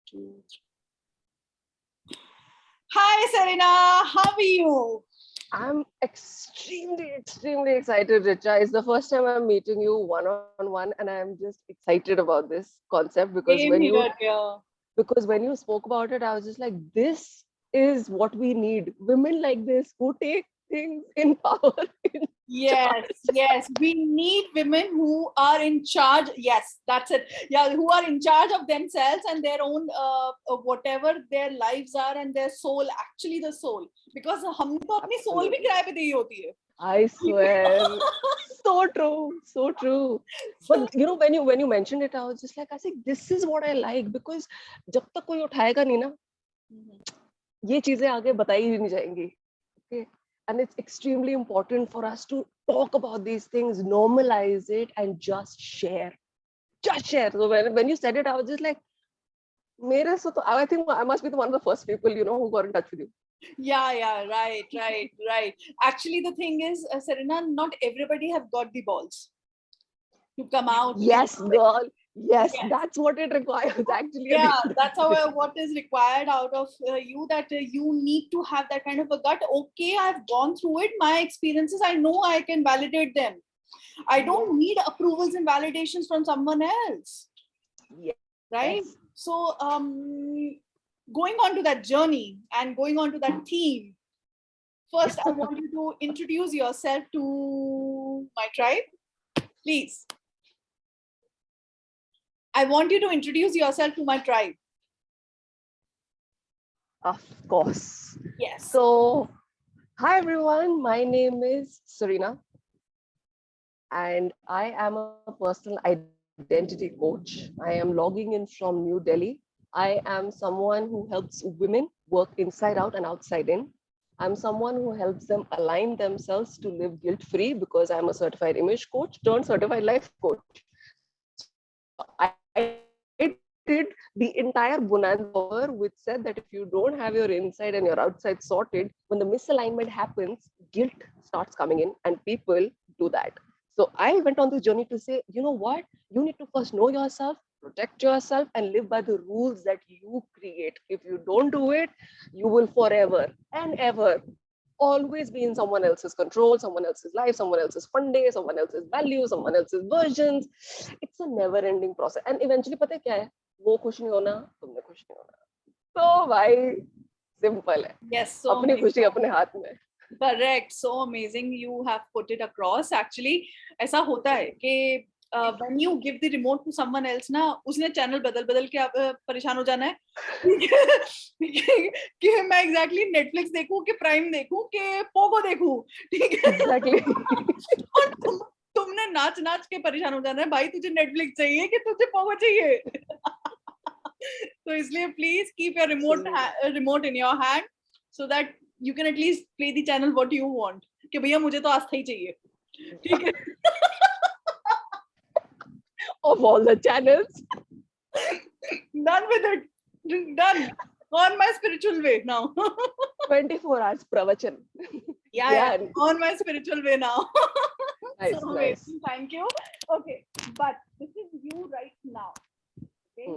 Two, three. Hi, Sareena. How are you? I'm extremely excited, Richa. It's the first time I'm meeting you one-on-one, and I'm just excited about this concept Same here, dear. because when you spoke about it, I was just like, this is what we need. Women like this who take things in power in Yes, charge. yes. We need women who are in charge. Yes, that's it. Yeah, who are in charge of themselves and their own whatever their lives are and their soul, actually the soul. Because हमने तो अपनी soul भी Absolutely. किराए पे दी होती है. I swear. So true. So true. So, But you know, when you mentioned it, I was just like, I think this is what I like because जब तक कोई उठाएगा नहीं ना, ये चीजें आगे बताई ही नहीं जाएंगी. Okay. And it's extremely important for us to talk about these things, normalize it, and just share. Just share. So when you said it, I was just like, मेरे से तो I think I must be one of the first people, who got in touch with you. yeah, right. Actually, the thing is, Serena, not everybody have got the balls to come out. Yes, girl. Yes, Yes. that's what it requires actually at the Yeah, end of that's the day. how what is required out of you, that you need to have that kind of a gut. Okay, I've gone through it, my experiences, I know I can validate them. I don't need approvals and validations from someone else, Yes. right? So going on to that journey and going on to that theme, first I want you to introduce yourself to my tribe, please. I want you to introduce yourself to my tribe. Of course. Yes. So, hi everyone. My name is Sareena, and I am a personal identity coach. I am logging in from New Delhi. I am someone who helps women work inside out and outside in. I'm someone who helps them align themselves to live guilt free because I'm a certified image coach turned certified life coach. So I did the entire bonanza offer, which said that if you don't have your inside and your outside sorted, when the misalignment happens, guilt starts coming in and people do that. So I went on this journey to say, you know what? You need to first know yourself, protect yourself, and live by the rules that you create. If you don't do it, you will forever and ever always be in someone else's control, someone else's life, someone else's fun day, someone else's values, someone else's versions. It's a never ending process. And eventually, पता है क्या है? वो खुश नहीं होना, तुमने खुश नहीं होना. तो भाई सिंपल है. Yes, so अपनी amazing. खुशी अपने हाथ में. Correct, so amazing. You have put it across. Actually, ऐसा होता है कि when you give the remote to someone else ना, उसने चैनल बदल के परेशान हो जाना है कि मैं exactly Netflix देखूं कि Prime देखूं कि पोगो देखूं, ठीक है? Exactly. और तुमने नाच के परेशान हो जाना है, भाई तुझे Netflix चाहिए कि तुझे पोगो चाहिए? तो इसलिए please keep your remote in your hand so that you can at least play the channel what you want. कि भैया मुझे तो आस्था ही चाहिए, ठीक है? Of all the channels. Done with it. Done. On my spiritual way now. 24 hours pravachan. Yeah. On my spiritual way now. Nice, So nice. amazing. Thank you. Okay, but this is you right now. Okay.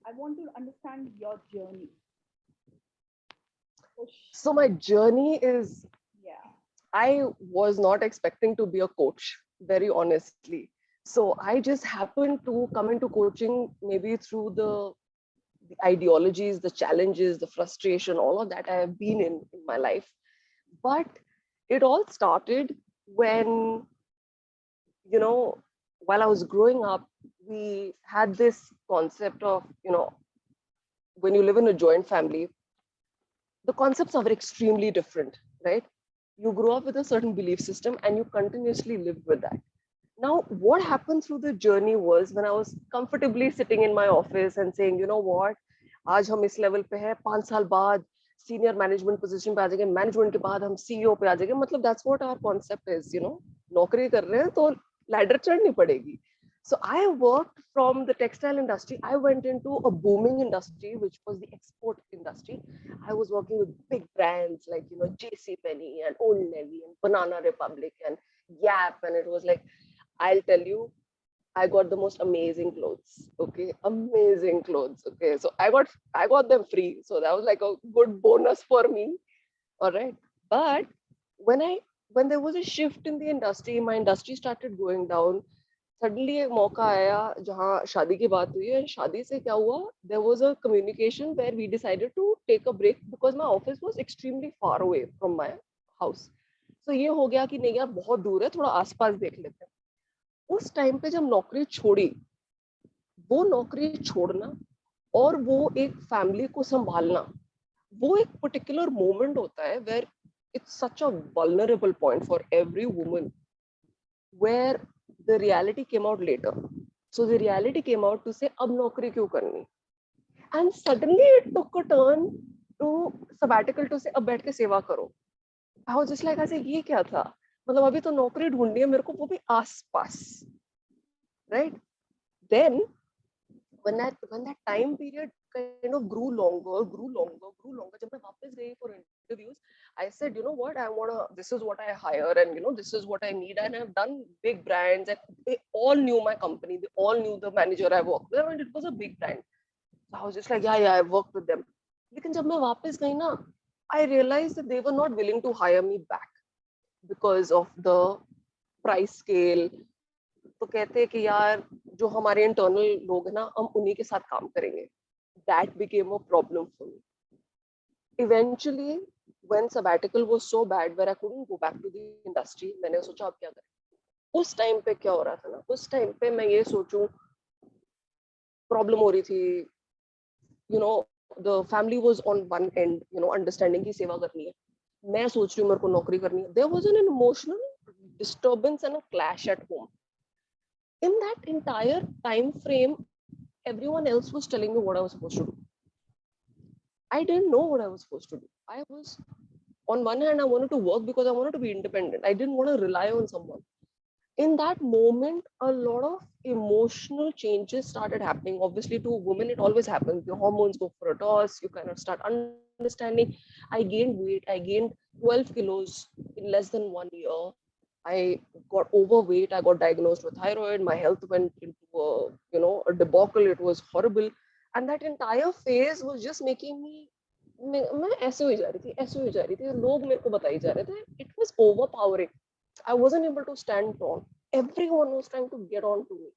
I want to understand your journey. So my journey is, yeah, I was not expecting to be a coach, very honestly. So I just happened to come into coaching maybe through the ideologies, the challenges, the frustration, all of that I have been in my life. But it all started when, while I was growing up, we had this concept of, when you live in a joint family, the concepts are extremely different, right? You grow up with a certain belief system and you continuously live with that. Now, what happened through the journey was when I was comfortably sitting in my office and saying, you know what, आज हम इस level पे हैं, 5 साल बाद senior management position पे आ जाएंगे, मैनेजमेंट के बाद हम सीईओ पे आ जाएंगे. मतलब that's what our concept is, नौकरी कर रहे हैं तो लैडर चढ़नी पड़ेगी. So I worked from the textile industry. I went into a booming industry, which was the export industry. I was working with big brands like, JC Penney and Old Navy and Banana Republic and Gap. And it was like, I'll tell you, I got the most amazing clothes. Okay, amazing clothes. Okay, so I got them free. So that was like a good bonus for me. All right. But when I when there was a shift in the industry, my industry started going down. Suddenly एक मौका आया जहाँ शादी की बात हुई है. शादी से क्या हुआ? There was a communication where we decided to take a break because my office was extremely far away from my house. So ये हो गया कि नहीं यार बहुत दूर है, थोड़ा आसपास देख लेते हैं. उस टाइम पे जब नौकरी छोड़ी, वो नौकरी छोड़ना और वो एक फैमिली को संभालना, वो एक पर्टिकुलर मोमेंट होता है where it's such a vulnerable point for every woman, where the reality came out later. So the reality came out to say अब नौकरी क्यों करनी, and suddenly it took a turn to sabbatical to say अब बैठ के सेवा करो. I was just like ऐसे ये क्या था, मतलब अभी तो नौकरी ढूंढनी है मेरे को, वो भी आस पास, right. Then when that time period kind of grew longer, जब मैं वापस गई for interviews, I said, you know what, this is what I hire, and this is what I need, and I've done big brands, and they all knew my company, they all knew the manager I worked with, and it was a big brand. So I was just like, yeah, I've worked with them. लेकिन जब मैं वापस गई ना, I realized that they were not willing to hire me back because of the price scale. तो कहते हैं कि यार जो हमारे इंटरनल लोग हैं ना, हम उन्हीं के साथ काम करेंगे. That became a problem for me. Eventually, when sabbatical was so bad where I couldn't go back to the industry, मैंने सोचा अब क्या करें. उस टाइम पे क्या हो रहा था ना, उस टाइम पे मैं ये सोचूं, प्रॉब्लम हो रही थी, the family was on one end, understanding की सेवा करनी है, मैं सोच रही हूँ मेरे को नौकरी करनी है. There was an emotional disturbance and a clash at home. In that entire time frame, everyone else was telling me what I was supposed to do. I didn't know what I was supposed to do. I was, on one hand, I wanted to work because I wanted to be independent. I didn't want to rely on someone. In that moment, a lot of emotional changes started happening. Obviously, to women, it always happens. Your hormones go for a toss. You kind of start understanding. I gained weight. I gained 12 kilos in less than 1 year. I got overweight. I got diagnosed with thyroid. My health went into a debacle. It was horrible. And that entire phase was just making me, मैं ऐसे हो जा रही थी, लोग मेरे को बताई जा रहे थे. It was overpowering. I wasn't able to stand tall. Everyone was trying to get on to me.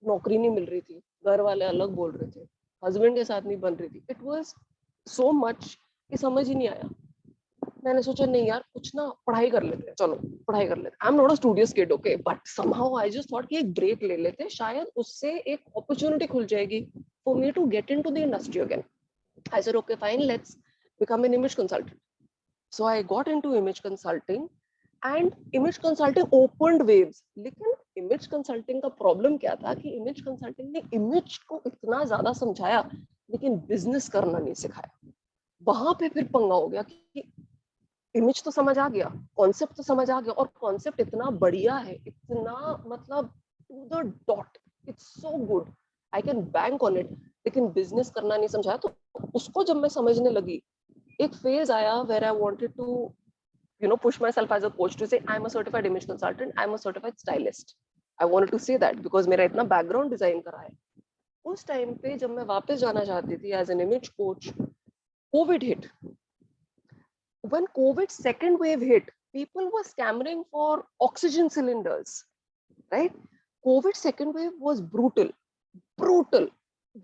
नौकरी नहीं मिल रही थी, घर वाले अलग बोल रहे थे, हस्बैंड के साथ नहीं बन रही थी. It was so much कि समझ ही नहीं आया. मैंने सोचा नहीं यार, कुछ ना पढ़ाई कर लेते हैं, चलो पढ़ाई कर लेते हैं. I am not a studious kid, okay, but somehow I just thought कि एक ब्रेक ले लेते हैं, शायद उससे एक अपॉर्चुनिटी खुल जाएगी for me to get into the industry again. I said okay fine, let's become an image consultant. So I got into image consulting, and image consulting opened waves. लेकिन इमेज कंसल्टिंग का problem क्या था कि image consulting ने image को इतना ज्यादा समझाया लेकिन बिजनेस करना नहीं सिखाया. वहां पे फिर पंगा हो गया कि इमेज तो समझ आ गया, कॉन्सेप्ट तो समझ आ गया, और कॉन्सेप्ट इतना बढ़िया है, इतना मतलब to the dot, it's so good, I can bank on it. लेकिन बिजनेस करना नहीं समझाया. तो उसको जब मैं समझने लगी, एक फेज आया where I wanted to push myself as a coach to say I'm a certified image consultant, I'm a certified stylist. I wanted to say that because मेरा इतना बैकग्राउंड डिजाइन करा है. उस टाइम पे जब मैं वापस जाना चाहती थी as an image coach, COVID hit. When COVID second wave hit, people were clamoring for oxygen cylinders, right? COVID second wave was brutal.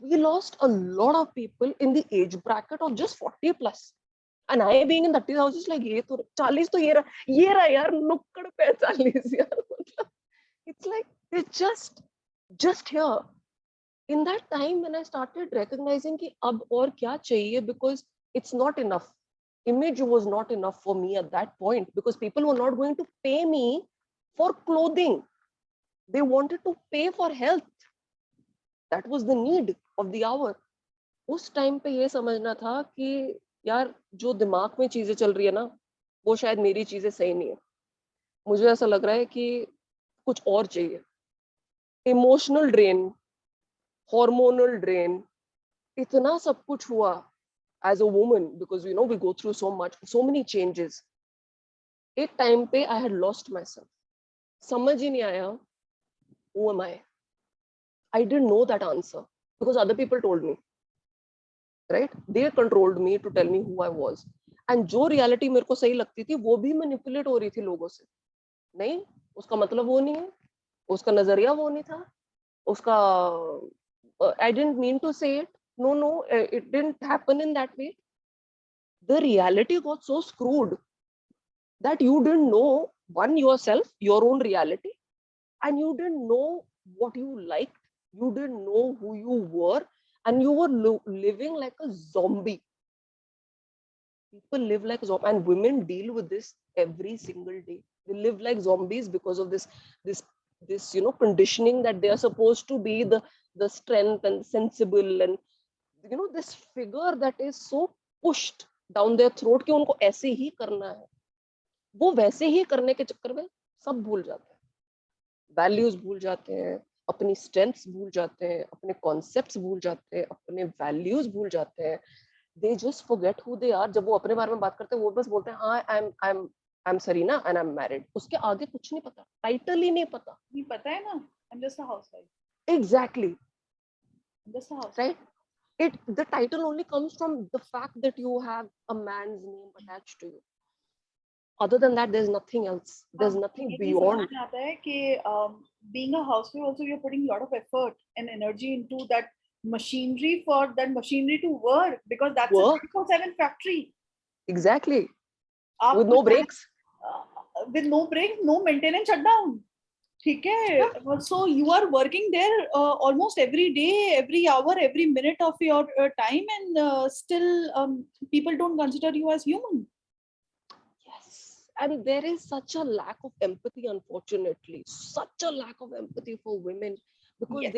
We lost a lot of people in the age bracket of just 40 plus. And I being in 30s, I was just like, ये तो 40 तो ये रहा यार, नुक्कड़ पे 40 यार. It's like it's just here. In that time when I started recognizing कि अब और क्या चाहिए, because it's not enough. Image was not enough for me at that point because people were not going to pay me for clothing. They wanted to pay for health. That was the need of the hour. उस time पे ये समझना था कि यार जो दिमाग में चीजें चल रही है ना, वो शायद मेरी चीजें सही नहीं है. मुझे ऐसा लग रहा है कि कुछ और चाहिए. इमोशनल ड्रेन, हार्मोनल ड्रेन, इतना सब कुछ हुआ as a woman because we go through so many changes. एक टाइम पे I had lost myself. समझ ही नहीं आया who am I? I didn't know that answer because other people told me, right? They controlled me to tell me who I was. And जो reality मेरे को सही लगती थी वो भी manipulate हो रही थी लोगों से. नहीं, उसका मतलब वो नहीं है, उसका नजरिया वो नहीं था, उसका I didn't mean to say it. No, it didn't happen in that way. The reality got so screwed that you didn't know one yourself, your own reality, and you didn't know what you liked, you didn't know who you were, and you were living like a zombie. People live like zombies, and women deal with this every single day. They live like zombies because of this conditioning that they are supposed to be the strength and sensible, and this figure that is so pushed down their throat कि उनको ऐसे ही करना है. वो वैसे ही करने के चक्कर में सब भूल जाते हैं, वैल्यूज भूल जाते हैं, अपनी स्ट्रेंथ्स भूल जाते हैं, अपने कॉन्सेप्ट्स भूल जाते हैं, अपने वैल्यूज भूल जाते हैं. They just forget who they are. जब वो अपने बारे में बात करते हैं वो बस बोलते हैं हाँ I am Sarina and I am married. उसके आगे कुछ नहीं पता, टाइटल ही नहीं पता. नहीं पता है ना, I am just a housewife. Exactly, just a housewife. Right. The title only comes from the fact that you have a man's name attached to you. Other than that, there's nothing else. There's nothing beyond. आता है कि being a housewife also you're putting a lot of effort and energy into that machinery for that machinery to work, because that's a 24/7 factory. Exactly. With no breaks. With no breaks, no maintenance shutdown. ठीक है. So you are working there almost every day, every hour, every minute of your time, and still people don't consider you as human. Yes, and there is such a lack of empathy, unfortunately, such a lack of empathy for women, because Yes.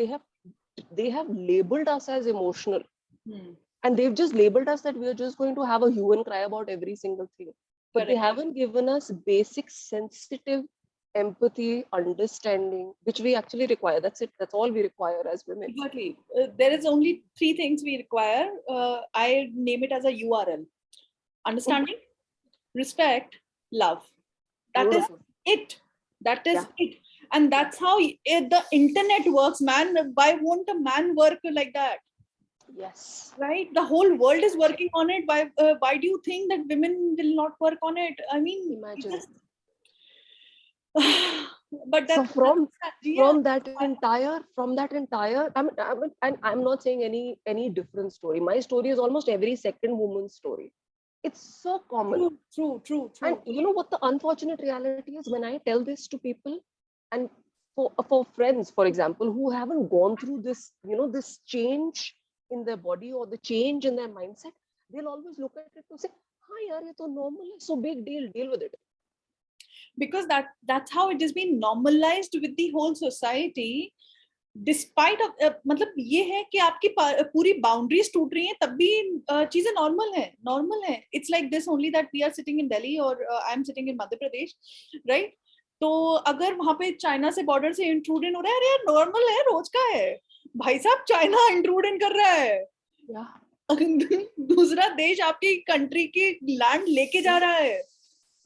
they have labeled us as emotional, and they've just labeled us that we are just going to have a hue and cry about every single thing. But they haven't given us basic sensitive empathy, understanding, which we actually require. That's it. That's all we require as women. Exactly. There is only 3 things we require. I name it as a URL: understanding, respect, love. That Beautiful. Is it. That is it. And that's how the internet works, man. Why won't a man work like that? Yes. Right? The whole world is working on it. Why do you think that women will not work on it? I mean, imagine. But so from that entire and I'm not saying any different story. My story is almost every second woman's story. It's so common. True. And you know what the unfortunate reality is? When I tell this to people, and for friends, for example, who haven't gone through this, this change in their body or the change in their mindset, they'll always look at it to say, "Hi, yaar, ye to normal hai, so big deal, deal with it." Because that's how it has been normalized with the whole society. Despite of मतलब ये है कि आपकी पूरी boundaries टूट रही हैं तब भी चीजें नॉर्मल है. It's like this only that we are sitting in Delhi or I am sitting in Madhya Pradesh, right? तो अगर वहां पे चाइना से बॉर्डर से इंट्रूड इन हो रहा है, अरे यार नॉर्मल है, रोज का है. भाई साहब, चाइना इंट्रूड इन कर रहा है. दूसरा देश आपकी कंट्री की लैंड लेके जा रहा है,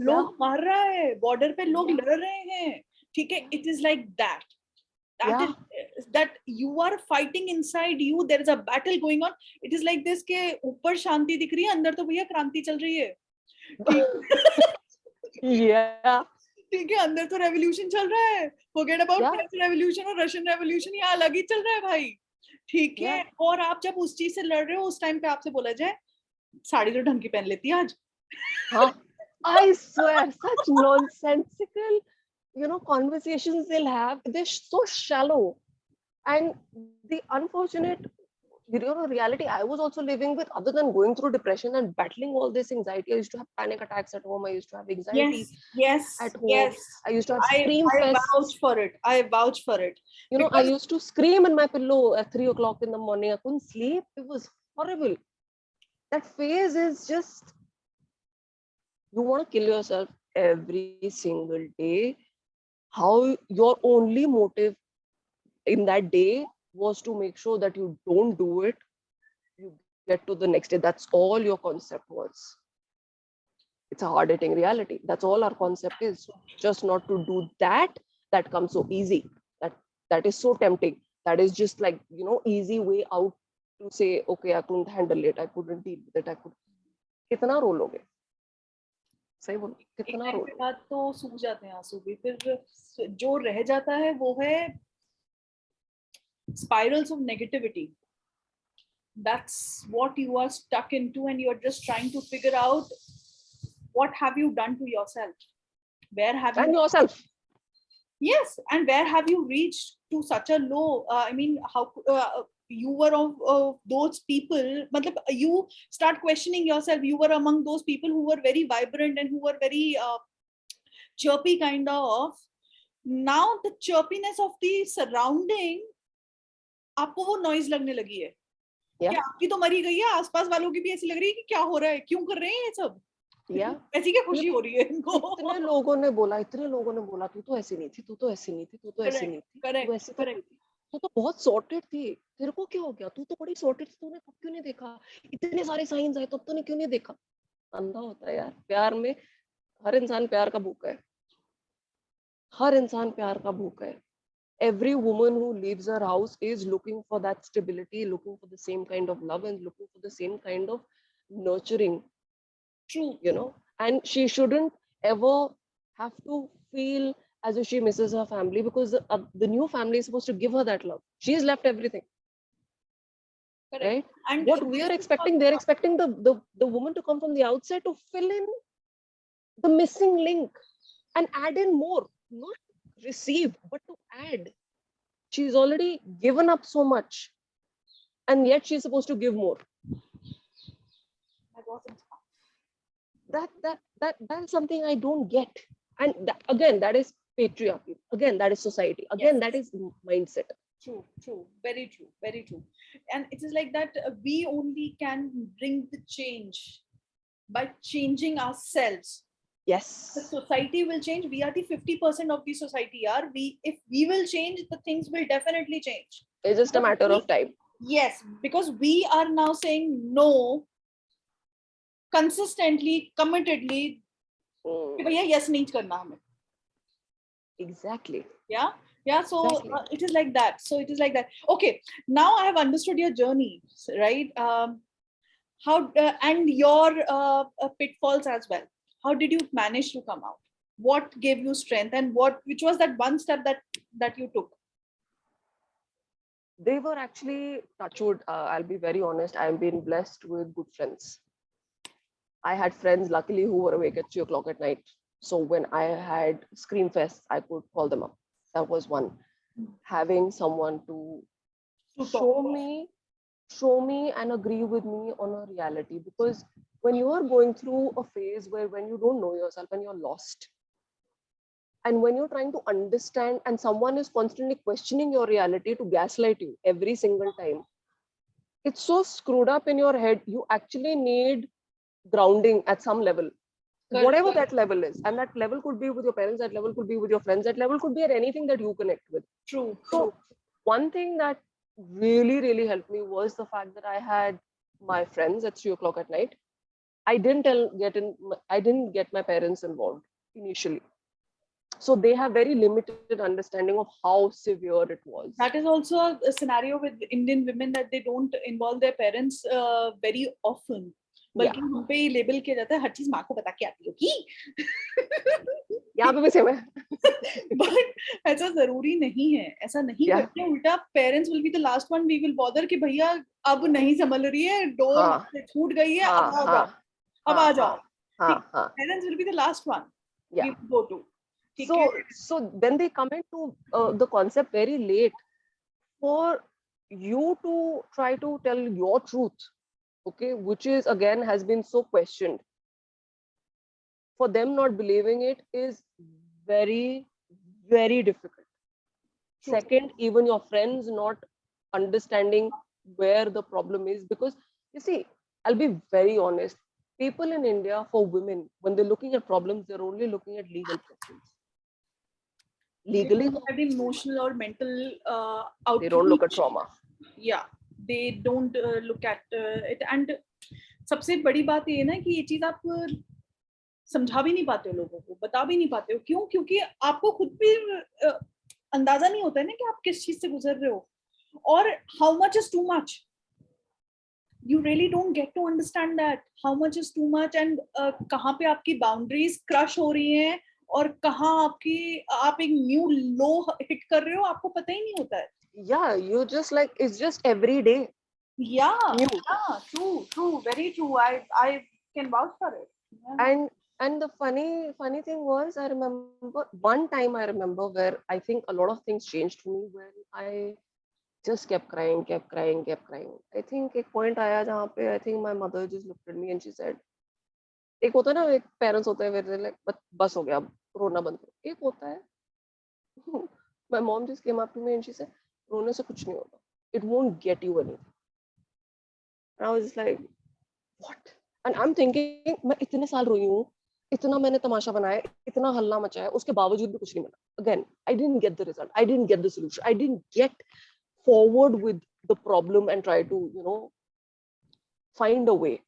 लोग मार रहा है, बॉर्डर पे लोग लड़ रहे हैं. ठीक है. It is like that. That you are fighting inside you. There is a battle going on. It is like this के ऊपर शांति दिख रही है, अंदर तो भैया क्रांति चल रही है. ठीक है. अंदर तो रेवोल्यूशन चल रहा है. Forget about French Revolution और Russian Revolution. यहाँ अलग ही चल रहा है भाई. ठीक है. और आप जब उस चीज से लड़ रहे हो, उस टाइम पे आपसे बोला जाए साड़ी तो ढंग की पहन लेती है आज. हाँ. I swear, such nonsensical, conversations they'll have. They're so shallow. And the unfortunate, reality I was also living with, other than going through depression and battling all this anxiety, I used to have panic attacks at home. I used to have anxiety at home. Yes. I used to have scream fests. I vouch for it. I used to scream in my pillow at 3 o'clock in the morning. I couldn't sleep. It was horrible. That phase is just, you want to kill yourself every single day. How your only motive in that day was to make sure that you don't do it, you get to the next day. That's all your concept was. It's a hard-hitting reality. That's all our concept is. Just not to do that. That comes so easy. That is so tempting. that is just like, you know, easy way out to say, okay, I couldn't handle it, I couldn't deal with it, I could. कितना रोलोगे? सही बोलो, कितना एक रोलोगे? बात तो सूख जाते हैं आंसू भी, फिर जो रह जाता है वो है spirals of negativity. That's what you are stuck into, and you're just trying to figure out what have you done to yourself, where have And you yourself. Yes, and where have you reached to such a low? I mean, how you were of those people. Matlab, you start questioning yourself. You were among those people who were very vibrant and who were very chirpy, kind of. Now the chirpiness of the surrounding, आपको वो noise लगने लगी है. Yeah. कि आपकी तो मरी गई है, आसपास वालों की भी ऐसी लग रही है कि क्या हो रहा है, क्यों कर रहे हैं ये सब. Yeah. ऐसी क्या खुशी हो रही है इनको. इतने लोगों ने बोला तू तो ऐसी नहीं थी, तू तो ऐसी नहीं थी, तू तो ऐसी नहीं थी, तू ऐसी तो नहीं थी, तू तो बहुत सॉर्टेड थी, तेरे को क्या हो गया, तू तो बड़ी सॉर्टेड थी, तूने तब क्यों नहीं देखा, इतने सारे साइंस आए तब तूने क्यों नहीं देखा. अंधा होता है यार. प्यार में हर इंसान प्यार का भूखा है, हर इंसान प्यार का भूखा है. Every woman who leaves her house is looking for that stability, looking for the same kind of love, and looking for the same kind of nurturing. True. You know, and she shouldn't ever have to feel as if she misses her family, because the new family is supposed to give her that love. She's left everything. Correct. Right? And what we are expecting, they're expecting the woman to come from the outside to fill in the missing link and add in more, not receive, but to add. She's already given up so much, and yet she's supposed to give more. That wasn't That's something I don't get. And again, that is patriarchy. Again, that is society. Again, that is mindset. True, very true, very true. And it is like that we only can bring the change by changing ourselves. Yes. The society will change. We are the 50% of the society. If we will change, the things will definitely change. It's just a matter of time. Yes, because we are now saying no consistently, committedly. भैया yes नहीं करना हमें. Exactly. Yeah, so exactly. It is like that. Okay, now I have understood your journey, right? How and your pitfalls as well. How did you manage to come out? What gave you strength, and which was that one step that you took? They were actually, Touchwood, I'll be very honest, I've been blessed with good friends. I had friends, luckily, who were awake at 3 o'clock at night. So when I had scream fests, I could call them up. That was one. Having someone to show me and agree with me on a reality. Because when you are going through a phase when you don't know yourself and you're lost, and when you're trying to understand and someone is constantly questioning your reality to gaslight you every single time, it's so screwed up in your head. You actually need grounding at some level. Correct. Whatever that level is, and that level could be with your parents, that level could be with your friends, that level could be at anything that you connect with. True. So one thing that really helped me was the fact that I had my friends at 3 o'clock at night. I didn't get my parents involved initially, so they have very limited understanding of how severe it was. That is also a scenario with Indian women, that they don't involve their parents very often. बल्कि हम पे label किया जाता है, हर चीज माँ को बता के आती हो कि यहाँ पे भी सेम है. बट ऐसा जरूरी नहीं है, ऐसा नहीं करते. उल्टा parents will be the last one we will bother कि भैया अब नहीं संभल रही है, डोर छूट गई है, अब आ जाओ. Parents will be the last one we will go to. So then they come into the concept very late for you to try to tell your truth. Okay, which is again has been so questioned. For them not believing it is very difficult. True. Second, even your friends not understanding where the problem is, because you see, I'll be very honest, people in India, for women, when they're looking at problems, they're only looking at legal questions. Legally, they don't have emotional or mental outreach. They don't look at trauma. Yeah, they don't look at it. And सबसे बड़ी बात ये ना कि ये चीज आप समझा भी नहीं पाते हो लोगों को, बता भी नहीं पाते हो. क्यों? क्योंकि आपको खुद भी अंदाजा नहीं होता है ना कि आप किस चीज से गुजर रहे हो. or how much is too much. You really don't get to understand that how much is too much and कहाँ पे आपकी boundaries crush हो रही हैं और कहाँ आप एक new low hit कर रहे हो, आपको पता ही नहीं होता है. Yeah, you just like, it's just every day. Yeah, New. yeah, true, very true. I can vouch for it. Yeah. And the funny thing was, I remember one time where I think a lot of things changed for me when I just kept crying. I think एक point आया जहाँ पे I think my mother just looked at me and she said, एक होता है ना, एक parents होते हैं where like बस हो गया, अब रोना बंद करो. एक होता है my mom just came up to me and she said, रोने से कुछ नहीं होगा, it won't get you anything. And I was just like, what? And I'm thinking, मैं इतने साल रोई हूँ, इतना मैंने तमाशा बनाया, इतना हल्ला मचाया, उसके बावजूद भी कुछ नहीं मिला. Again, I didn't get the result, I didn't get the solution, I didn't get forward with the problem and try to, find a way.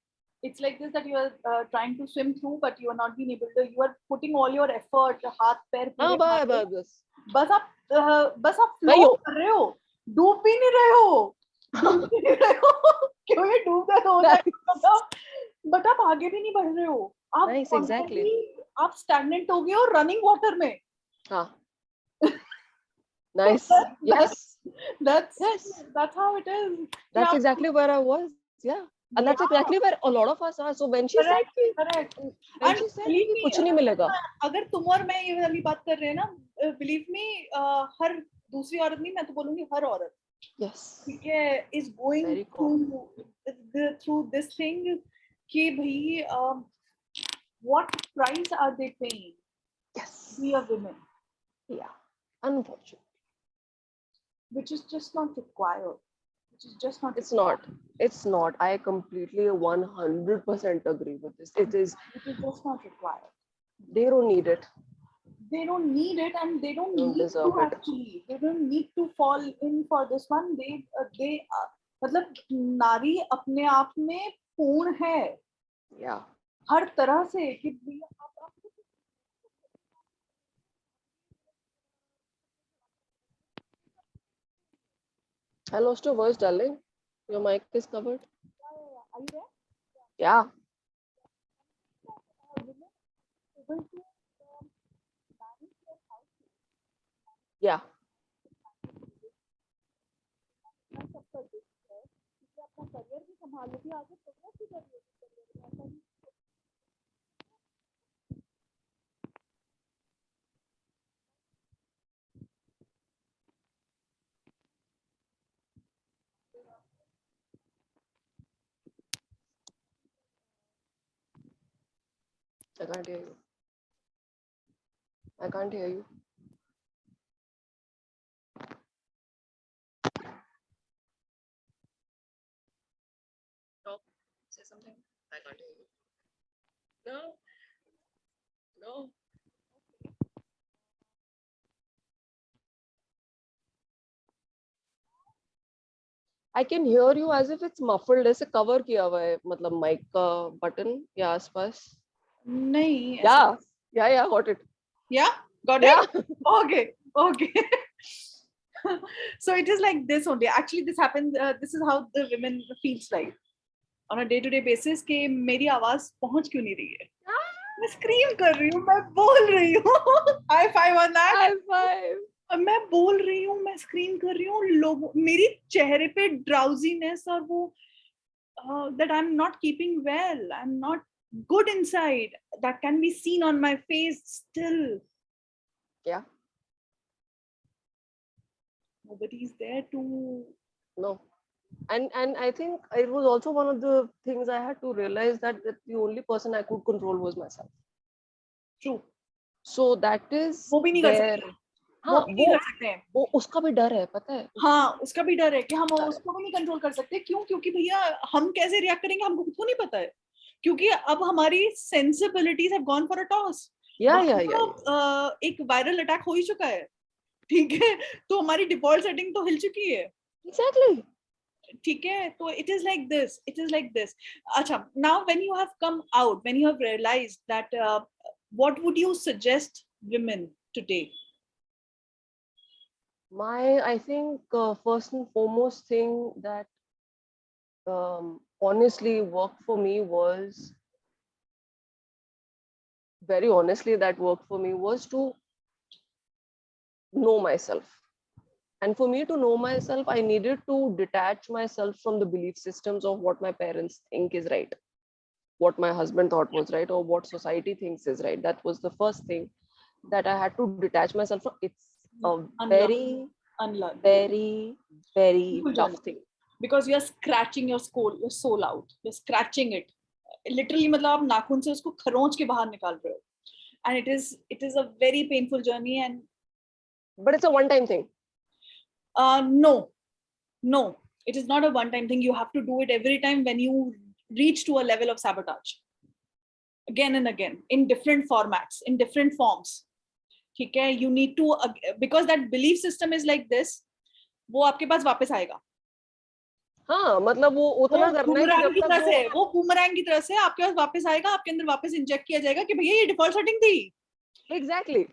It's like this, that you are trying to swim through, but you are not being able to. You are putting all your effort, हाथ पैर पूरे मार के, बस आप flow कर रहे हो, डूब भी नहीं रहे हो, क्यों ये डूब गए हो जाए, बट आप आगे भी नहीं बढ़ रहे हो, आप exactly. आप stagnant हो गए हो running water में. हाँ. Nice. Yes. That's how it is. That's exactly where I was. Yeah. And that's exactly where a lot of us are. So when she correct. When she said कुछ नहीं मिलेगा, अगर तुम और मैं ये वाली बात कर रहे हैं ना, believe me, हर दूसरी औरत नहीं, मैं तो बोलूंगी हर औरत, yes, ठीक है, is going through this thing कि भाई what price are they paying? Yes. We are women. Yeah. Unfortunately. Which is just not required. It's not. I completely 100% agree with this. It is just not required. They don't need it. They don't need it, and they don't need deserve to it. actually. They don't need to fall in for this one. They मतलब नारी अपने आप में पूर्ण है. Yeah. हर तरह से कि I lost your voice, darling. Your mic is covered. Are you there? Yeah. Yeah. I can't hear you. I can't hear you. Talk. Say something. I can't hear you. No. No. I can hear you as if it's muffled. ऐसे cover किया हुआ है, मतलब mic का button या आसपास. नहीं. Yeah, got it. Yeah, got it. Okay. So it is like this only. Actually, this happens. This is how the women feels like on a day-to-day basis. कि मेरी आवाज पहुंच क्यों नहीं रही है? मैं scream कर रही हूँ, मैं बोल रही हूँ. High five on that. High five. मैं बोल रही हूँ, मैं scream कर रही हूँ, लोगों मेरी चेहरे पे drowsiness और वो that I'm not keeping well, I'm not good inside, that can be seen on my face still. Yeah. Nobody is there to. No. And I think it was also one of the things I had to realize that the only person I could control was myself. True. So that is वो भी नहीं कर सकते. हाँ, वो उसका भी डर है, पता है. हाँ, उसका भी डर है कि हम उसको भी नहीं कंट्रोल कर सकते. क्यों? क्योंकि भैया हम कैसे रिएक्ट करेंगे हमको खुद को नहीं पता है, क्योंकि अब हमारी sensibilities have gone for a toss. एक वायरल अटैक हो ही चुका है, ठीक है, तो हमारी डिफॉल्ट सेटिंग तो हिल चुकी है. Exactly. ठीक है, तो it is like this. अच्छा, now when you have come out, when you have realized that, what would you suggest women to take? I think first and foremost thing that honestly worked for me was, very honestly, that worked for me was to know myself. And for me to know myself, I needed to detach myself from the belief systems of what my parents think is right, what my husband thought was right, or what society thinks is right. That was the first thing that I had to detach myself from. It's a Unlearn, very, unlearn. very, very Beautiful tough journey. thing. Because you're scratching your soul out. You're scratching it. Literally, मतलब आप नाखून से उसको खरोंच के बाहर निकाल रहे हो. And it is a very painful journey. And But it's a one-time thing. no, it is not a one-time thing. You have to do it every time when you reach to a level of sabotage. Again and again, in different formats, in different forms. ठीक है? You need to, because that belief system is like this, वो आपके पास वापस आएगा. हाँ, मतलब वो उतना करना है कि जब तक वो बूमरैंग की तरह से आपके पास वापस आएगा, आपके अंदर वापस इंजेक्ट किया जाएगा कि भैया ये डिफॉल्ट सेटिंग थी. Exactly.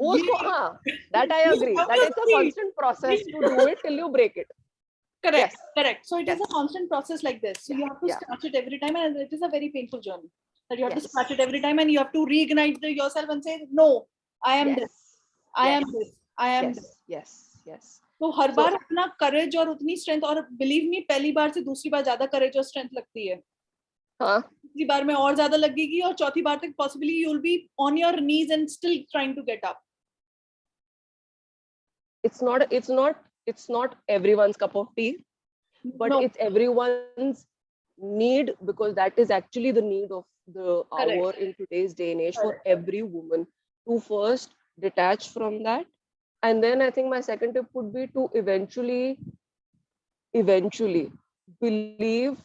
उसको हाँ, that I agree. That it's a constant process to do it till you break it. Correct, Yes. correct. So it is Yes. a constant process like this. So Yeah, you have to yeah. scratch it every time, and it is a very painful journey. That you have to Yes. scratch it every time, and you have to reignite yourself and say, "No, I am Yes. this. I am Yes. this. I am Yes. this." Yes. Yes. तो हर So बार अपना करेज और उतनी strength, और believe me पहली बार से दूसरी बार ज्यादा करेज और स्ट्रेंथ लगती है. हाँ, तीसरी बार में और ज्यादा लगेगी, और चौथी बार तक possibly you will be on your knees and still trying to get up. it's not everyone's cup of tea, but No, it's everyone's need, because that is actually the need of the hour correct. in today's day and age, for Correct. every woman to first detach from that. And then I think my second tip would be to eventually believe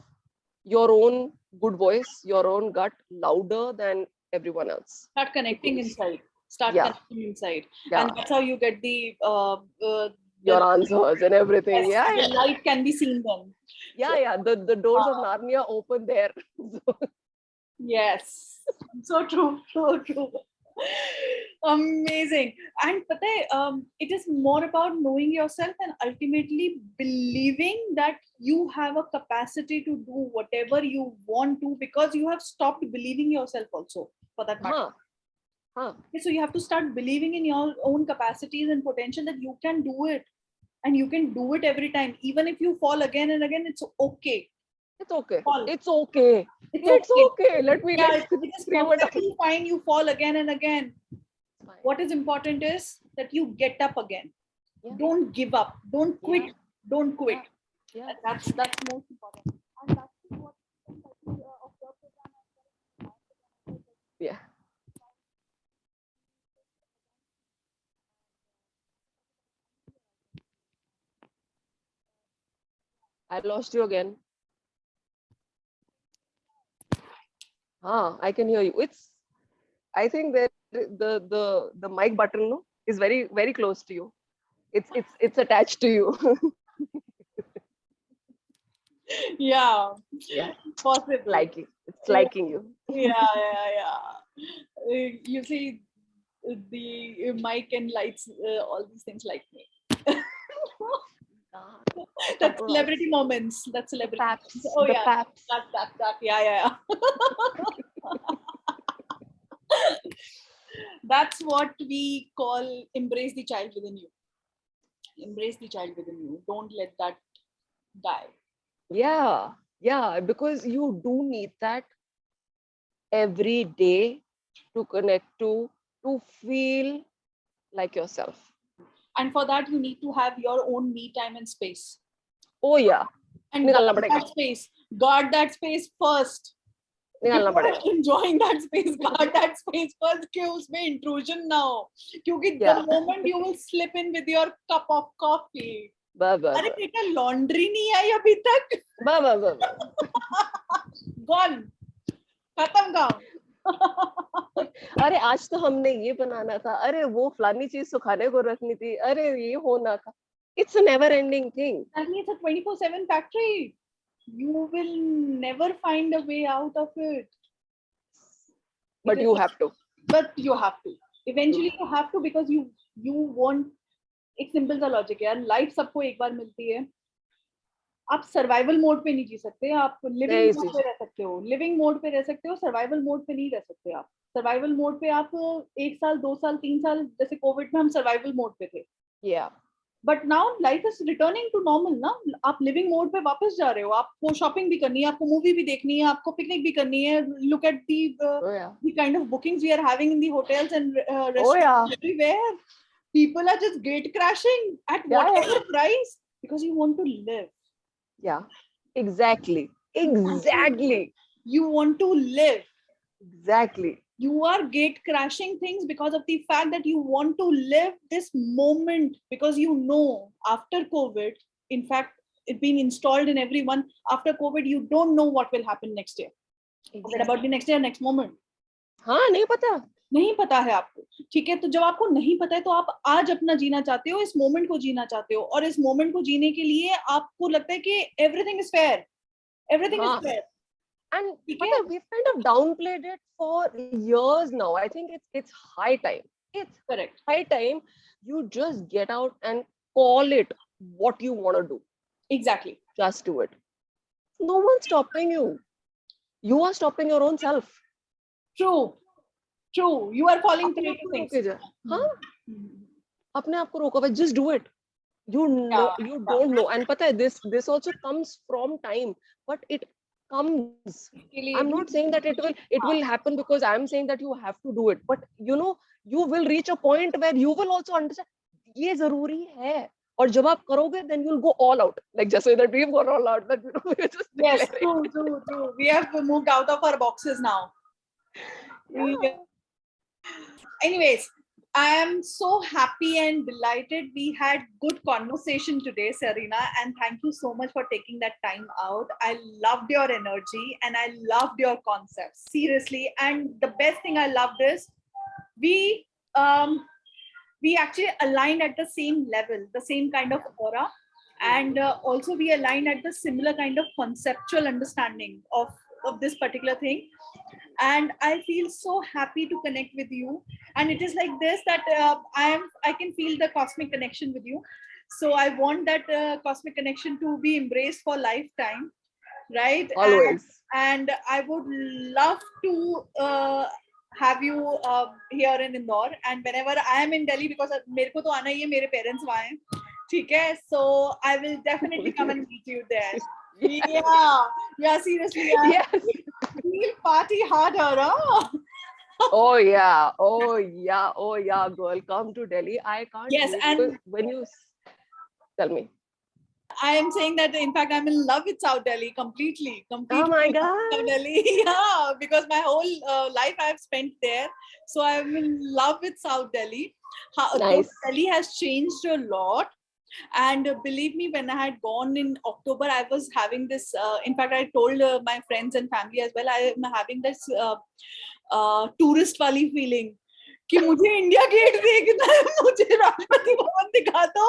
your own good voice, your own gut louder than everyone else. Start connecting Because inside. Start yeah, connecting inside, yeah, and that's how you get the your answers and everything. yes, Yeah, the yeah, light can be seen then. yeah, So, yeah. The doors of Narnia open there. So, yes, so true, so true. Amazing. And pata hai, it is more about knowing yourself and ultimately believing that you have a capacity to do whatever you want to, because you have stopped believing yourself also, for that matter. huh, huh. Okay, so you have to start believing in your own capacities and potential, that you can do it, and you can do it every time. Even if you fall again and again, it's okay. It's okay. Fall. It's okay. It's It's okay. okay. Yeah, Let's it is scream it out. perfectly fine. You fall again and again. Fine. What is important is that you get up again. Yeah. Don't give up. Don't quit. Yeah. Don't quit. Yeah. And that's most important. And that's what of your program. Yeah. I lost you again. I can hear you. I think that the mic button, no, is very, very close to you. It's attached to you. Yeah. Yeah. Possible. It's liking you. You see, the mic and lights, all these things like me. That's celebrity moments. That's celebrity. Paps. Oh The yeah, paps. that. Yeah. That's what we call embrace the child within you. Embrace the child within you. Don't let that die. Yeah. Yeah. Because you do need that every day to connect to feel like yourself. And for that, you need to have your own me time and space. Oh yeah. And निकालना guard पड़ेगा. that space. Guard that space first. निकालना Before पड़ेगा. enjoying that space, guard that space first. कि उसमें intrusion ना हो. क्योंकि the Yeah. moment you will slip in with your cup of coffee. अरे Bye. बेटा laundry नहीं आई अभी तक. Bye. Gone. खत्म काम. अरे आज तो हमने ये बनाना था, अरे वो फलानी चीज सुखाने को रखनी थी, अरे ये होना था. It's a never ending thing. And it's a 24/7 factory. You will never find a way out of it. But you have to. But you have to. Eventually you have to, because you won't एक simple सा logic है यार, life सबको एक बार मिलती है. आप survival mode पे नहीं जी सकते, आप लिविंग नहीं मोड जी. पे रह सकते हो, लिविंग मोड पे रह सकते हो, सर्वाइवल मोड पे नहीं रह सकते आप. सर्वाइवल मोड पे आप 1 साल 2 साल 3 साल, जैसे कोविड में हम सर्वाइवल मोड पे थे, Yeah. But now life is returning to normal ना. आप लिविंग मोड पे वापस जा रहे हो, आपको शॉपिंग भी करनी है, आपको मूवी भी देखनी है, आपको पिकनिक भी करनी है. Look at Oh yeah. the kind of bookings we are having in the hotels and Oh yeah. restaurants everywhere. People are just gate crashing at Yeah, yeah. whatever price because you want to live. Yeah. Exactly. Exactly. You want to live. Exactly. You are gate crashing things because of the fact that you want to live this moment, because you know after COVID, in fact, it being installed in everyone, after COVID, you don't know what will happen next year. Forget about the next year, next moment. हाँ नहीं पता. नहीं पता है आपको, ठीक है. तो जब आपको नहीं पता है तो आप आज अपना जीना चाहते हो, इस मोमेंट को जीना चाहते हो, और इस मोमेंट को जीने के लिए आपको लगता है कि everything is fair, everything is fair. And we've kind of downplayed it for years now. I think it's high time. It's Correct. high time you just get out and call it what you want to do. Exactly. Just do it. No one's stopping you. You are stopping your own self. True. True. You are falling prey to things. हाँ. अपने आप को रोको. But just do it. You know, you don't know. And पता है, this also comes from time, but it comes. I'm not saying that it will happen because I'm saying that you have to do it, but you know, you will reach a point where you will also understand ये जरूरी है. और जब आप करोगे, then you'll go all out, like just so that we've gone all out, that you know, we're just yes, true. We have moved out of our boxes now. Yeah. Anyways, I am so happy and delighted we had good conversation today, Sareena, and thank you so much for taking that time out. I loved your energy and I loved your concepts, seriously. And the best thing I loved is we actually aligned at the same level, the same kind of aura, and also we aligned at the similar kind of conceptual understanding of this particular thing. And I feel so happy to connect with you. And it is like this, that I can feel the cosmic connection with you. So I want that cosmic connection to be embraced for lifetime, right? Always. And I would love to have you here in Indore. And whenever I am in Delhi, because मेरे को तो आना ही है, मेरे parents वहाँ हैं, ठीक है? So I will definitely come and meet you there. Yeah, seriously. Yes. We'll party harder, huh? Oh yeah, girl, come to Delhi. I can't. Yes, and when you tell me, I am saying that in fact I'm in love with South Delhi completely. Oh my God. South Delhi, yeah, because my whole life I've spent there, so I'm in love with South Delhi. Nice. Delhi has changed a lot. And believe me, when I had gone in October, I was having this, in fact, I told my friends and family as well, I am having this tourist wali feeling. कि मुझे India gate देखना है, मुझे राष्ट्रपति भवन दिखा दो,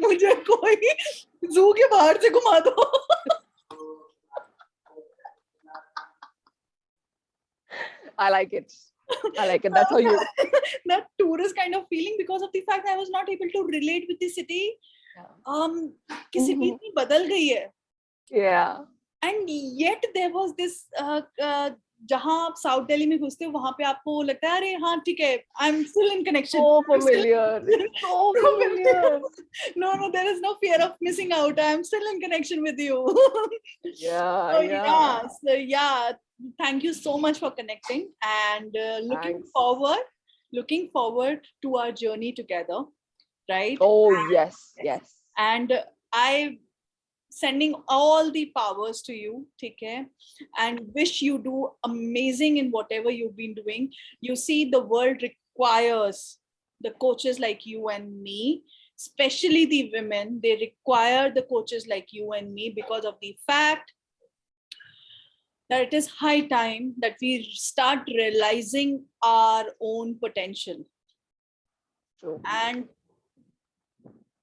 मुझे कोई जू के बाहर से घुमा दो. I like it. That's how you. That tourist kind of feeling, because of the fact that I was not able to relate with the city. कि city इतनी बदल गई है. Yeah. And yet there was this जहाँ आप south Delhi में घुसते हो, वहाँ पे आपको लगता है अरे हाँ ठीक है, I'm still in connection. So familiar. So familiar. No, there is no fear of missing out. I'm still in connection with you. Yeah. So yeah, thank you so much for connecting, and looking forward to our journey together, right? Oh yes. And I sending all the powers to you, okay? And wish you do amazing in whatever you've been doing. You see, the world requires the coaches like you and me, especially the women. They require the coaches like you and me, because of the fact that it is high time that we start realizing our own potential. True. And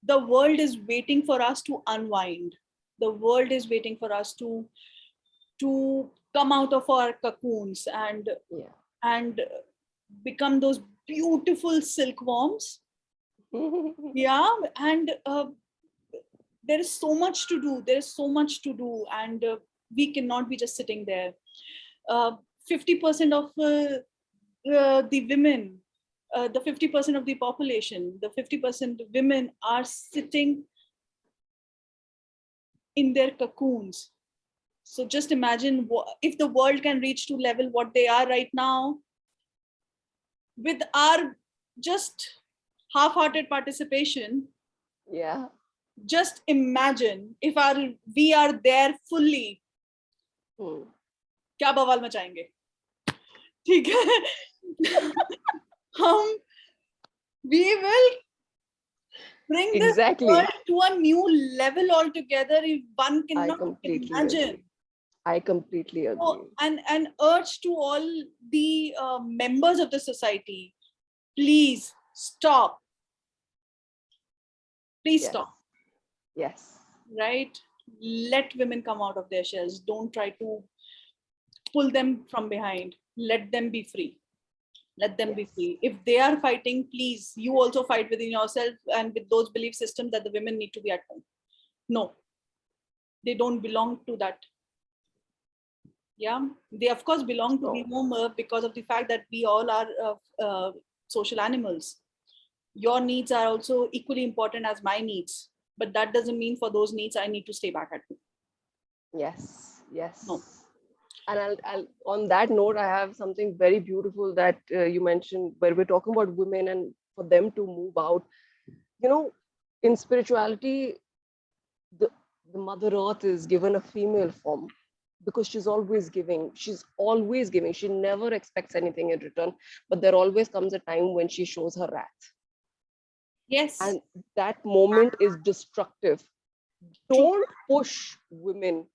the world is waiting for us to unwind. The world is waiting for us to come out of our cocoons and become those beautiful silkworms Yeah, and there is so much to do. There is so much to do, and we cannot be just sitting there. 50% of the women, the 50% of the population, the 50% women are sitting in their cocoons. So just imagine if the world can reach to level what they are right now, with our just half-hearted participation. Yeah. Just imagine if we are there fully. क्या बवाल मचाएंगे, ठीक है? हम we will bring this world to a new level altogether. If one cannot imagine. I completely agree. So, and urge to all the members of the society, please stop. Please stop. Yes. Right? Let women come out of their shells. Don't try to pull them from behind. Let them be free. Let them be free. If they are fighting, please, you also fight within yourself and with those belief systems that the women need to be at home. No, they don't belong to that. Yeah, they of course belong to the home because of the fact that we all are social animals. Your needs are also equally important as my needs, but that doesn't mean for those needs I need to stay back at home. Yes, yes. No. And I'll on that note, I have something very beautiful that you mentioned, where we're talking about women and for them to move out. You know, in spirituality, the Mother Earth is given a female form because she's always giving. She's always giving. She never expects anything in return. But there always comes a time when she shows her wrath. Yes. And that moment is destructive. Don't push women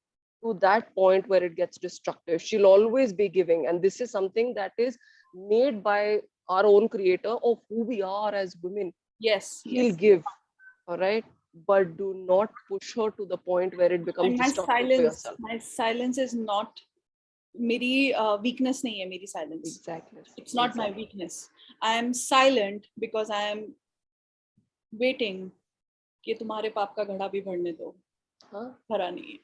to that point where it gets destructive. She'll always be giving. And this is something that is made by our own creator of who we are as women. Yes. She'll give. All right. But do not push her to the point where it becomes destructive for yourself. My silence is not मेरी weakness नहीं है, मेरी silence. Exactly. It's not my weakness. I am silent because I am waiting कि तुम्हारे पाप का घड़ा भी भरने दो. भरा नहीं है.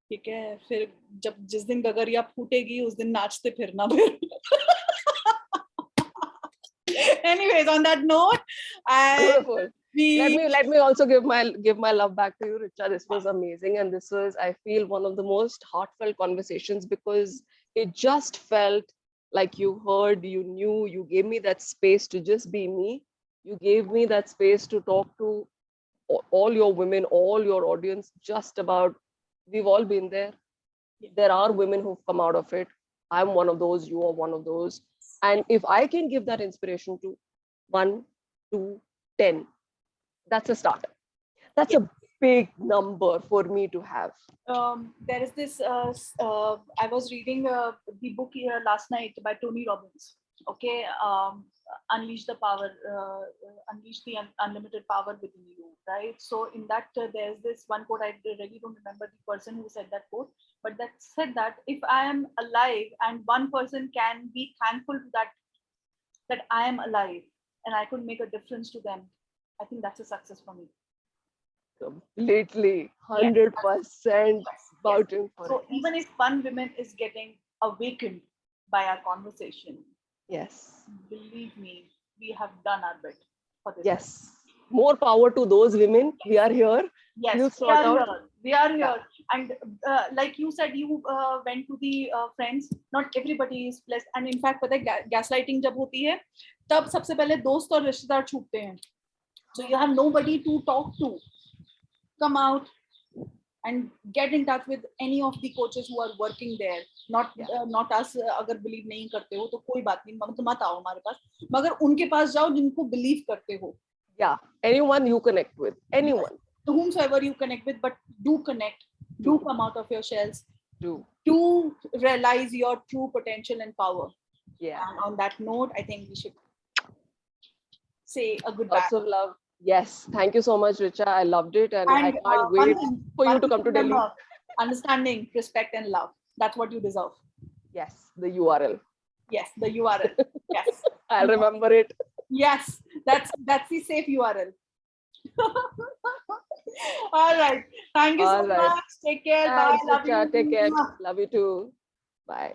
ठीक है, फिर जब जिस दिन गगरिया फूटेगी उस दिन नाचते फिरना फिर. Anyways, on that note, let me also give my love back to you, Richa. This was amazing, and this was, I feel, one of the most heartfelt conversations because it just felt like you heard, you knew, you gave me that space to just be me. You gave me that space to talk to all your women, all your audience, just about, we've all been there. There are women who've come out of it. I'm one of those, you are one of those. And if I can give that inspiration to 1, 2, 10, that's a start. That's a big number for me to have. There is this, I was reading the book here last night by Tony Robbins. Okay, unleash the power, unleash the unlimited power within you, right? So in that, there's this one quote, I really don't remember the person who said that quote, but that said that if I am alive and one person can be thankful to that I am alive and I could make a difference to them, I think that's a success for me. Completely, 100% vouching for it. So even if one woman is getting awakened by our conversation, yes, believe me, we have done our bit for this. Yes, more power to those women. We are here. Yes, we are here. We are here. And like you said, you went to the friends. Not everybody is blessed. And in fact, पता है gaslighting जब होती है, तब सबसे पहले दोस्त और रिश्तेदार छूटते हैं. So you have nobody to talk to. Come out and get in touch with any of the coaches who are working there. Not us. अगर believe नहीं करते हो तो कोई बात नहीं. तो मत आओ हमारे पास. मगर उनके पास जाओ जिनको believe करते हो. Yeah, anyone you connect with, anyone. To whomsoever you connect with, but do connect. Do come out of your shells. Do realize your true potential and power. Yeah. And on that note, I think we should say a goodbye. Lots of love. Yes, thank you so much, Richa. I loved it, and I can't wait for you to come to Delhi. Understanding, respect, and love. That's what you deserve. Yes, the URL. Yes, the URL. Yes. I'll remember it. Yes. That's the safe URL. All right. Thank you so All right. much. Take care. Bye. Thanks, Love Richa. Take care. you. Love you too. Bye.